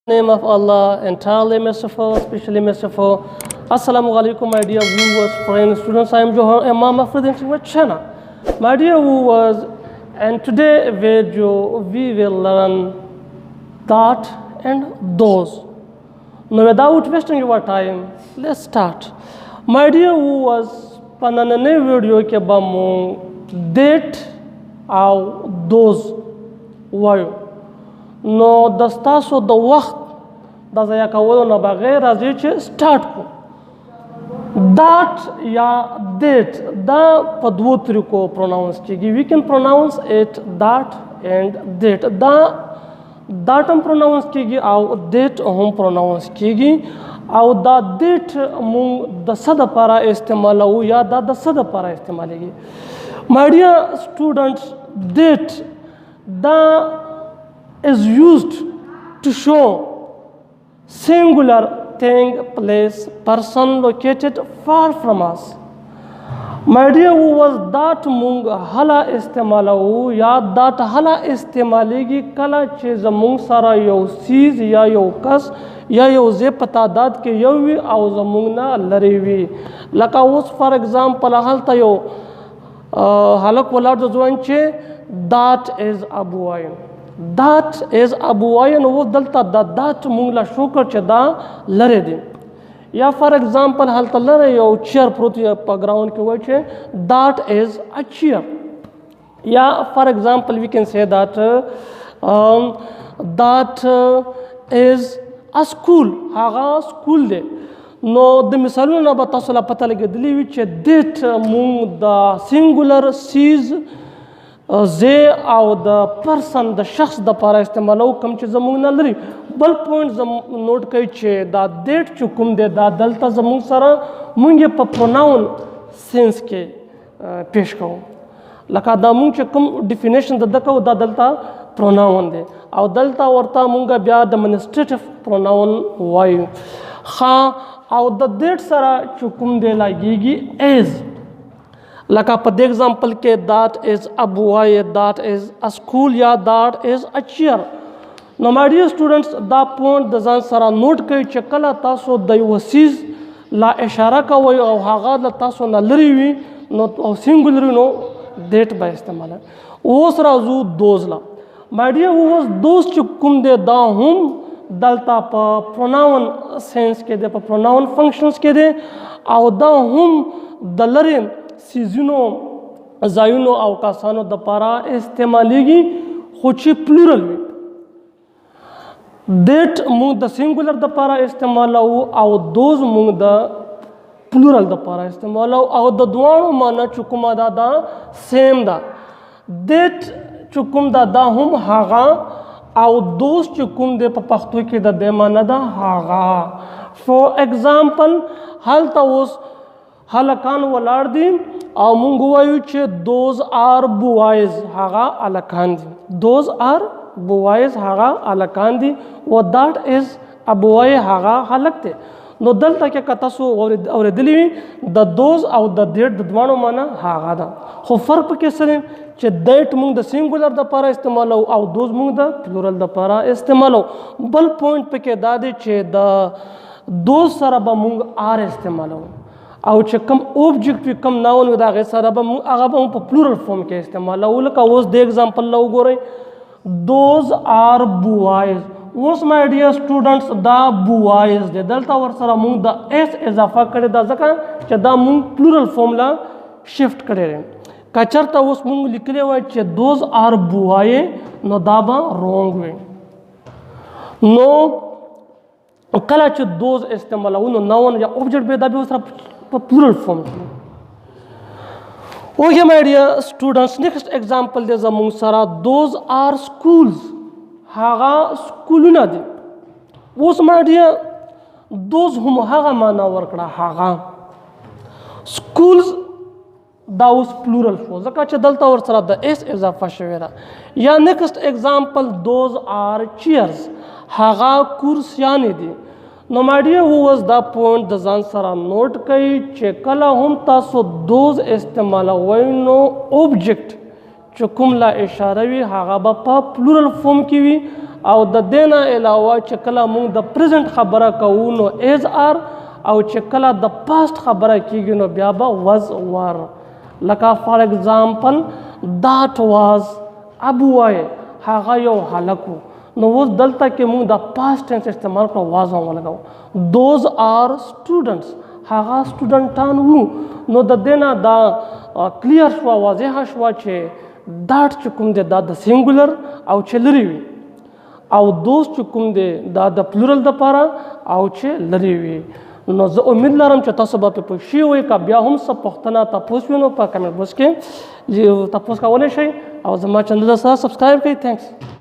Name of Allah, entirely merciful, especially merciful. Assalamu alaikum, my dear viewers, friends, students. I am Johar, Imam of the Internet channel. My dear viewers, and today video we will learn that and those. Now, without wasting your time, let's start. My dear viewers, pananane video ke bamu date or those wayo. نو د ستاسو د وخت د ضایع کولو نه بغیر راځي چې سټارټ کړو دات یا دیټ دا په دوو طریقو پروناونس کیږي وی کین پروناونس اٹ دات اینڈ دیټ دا دات هم پروناونس کیږي او دیټ هم پروناونس کیږي او دا دیټ مونږ د څه دپاره استعمالوو یا دا د څه دپاره استعمالیږي مای ډیر سټوډنټس دیټ دا is used to show singular thing, place, person located far from us. My dear viewers, that mung hala istemalawu ya that hala istemalegi kala che zamung sara yau sees ya yau kas ya yau ze patadad ke yau wi au zamung na lariwi laka us for example halta yau halak walad zwan che that is abuain that is ابوین و دلته د that مونږ له شو کړ چې دا لرې دی یا فار ایگزامپل هلته لرې یو چیر پروت په ګراوند کې وایي چې that is a chair یا فار ایگزامپل وی کین say that that is a school هغه سکول دی نو د مثالونو نه به تاسو له پته لګېدلی وي چې دیټ مونږ د سینګولر سیز زه او د پرسن د شخص د لپاره استعمالو کوم چې زموږ نه لري بل پوینټ نوٹ کوي چې دا دیټ چې کوم دی دا دلته زموږ سره مونږ یې په پروناون سینس کې پیش کوو لکه دا مونږ چې کوم ډیفینیشن د ده کوو دا دلته پروناون دی او دلته ورته مونږ بیا ډیمونسټریټیو پروناون وایو ښه او د دیټ سره چې کوم دی لګېږي ایز لکه په دې اگزامپل کې that is a boy, that is a school یا that is a chair نو my dear students دا پوینټ د ځان سره نوٹ کوئ چې کله تاسو د یو څیز لا اشاره کوئ او هغه له تاسو نه لرې وي نو او سینګولر نو دیټ به استعماله اوس راځو دوز لا my dear اوس دوز چې کوم دی دا هم دلته په پروناون سینس کې دی په پروناون فنکشنز کې دی او دا هم د لرې سیزونو ځایونو او کسانو د پاره استعمالیږي خو چې پلورل وي دیټ مونږ د سینګولر د پاره استعمالو او دوز مونږ د پلورل د پاره استعمالو او د دواړو معنی چې کومه دا سیم ده دیټ چې کوم دا هم هغه او دوز چې کوم دی په پښتو کې د دې معنی ده هغه فور ایگزامپل هلته اوس هلکان ولاړ دي او مونږ وایو چې دوز آر بوایز هغه هلکان دي دوز آر بوایز هغه هلکان دي و دات از ا بوای هغه هلک دی نو دلته کې که تاسو اورېدلی وي د دوز او د دیټ د دواړو معنی هغه ده خو فرق پکې څه دی چې دیټ مونږ د سینګولر دپاره استعمالو او دوز مونږ د پلورل دپاره استعمالو بل پوینټ پکې دا دی چې د دوز سره به مونږ آر استعمالو او چې کوم اوبجیکټ وي کوم ناون وي د هغې سره به هغه به هم په پلورل فارم کې استعمالوو لکه اوس د اگزامپل له وګورئ دوز آر بوایز اوس مای ډیر سټوډنټس دا بوایز دی دلته ورسره موږ د ایس اضافه کړې ده ځکه چې دا موږ پلورل فارم له شفټ کړی دی که چېرته اوس موږ لیکلی وای چې دوز آر بوایې نو دا به رونګ وي نو کله چې دوز استعمالوو نو ناون یا اوبجیکټ به دا بیا ورسره په پلورل فارم کې اوکې مای ډیر سټوډنټس نیکسټ ایگزامپل دی زموږ سره دوز آر سکولز هغه سکولونه دي اوس مای ډیر دوز هم هغه معنا ورکړه هغه سکولز دا اوس پلورل شو ځکه چې دلته ورسره د ایس اضافه شوې ده یا نیکسټ ایگزامپل دوز آر چیرز هغه کرسیانې دي نو مای ډیر ووز دا پوینټ د ځان سره نوٹ کوئ چې کله هم تاسو دوز استعمالوئ نو اوبجیکټ چې کوم لا اشاره وي هغه به په پلورل فارم کې وي او د دې نه علاوه چې کله موږ د پریزنټ خبره کوو نو ایز آر او چې کله د پاست خبره کیږي نو بیا به وز ور لکه فار ایگزامپل دات واز ابو وای هغه یو هلکو نو اوس دلته کې موږ د پاست ټینس استعمال کړو واز هم ولګو دوز آر سټوډنټس هغه سټوډنټان وو نو د دې نه دا کلیر شوه واضحه شوه چې دات چې کوم دی دا د سینګولر او چې لرې وي او دوز چې کوم دی دا د پلورل دپاره او چې لرې وي نو زه امید لرم چې تاسو به پرې پوه شوي وئ که بیا هم څه پوښتنه تپوس وي نو په کمنټ باکس کې تپوس کولی شئ او زما چینل سره سبسکرایب کړئ. تھینکس.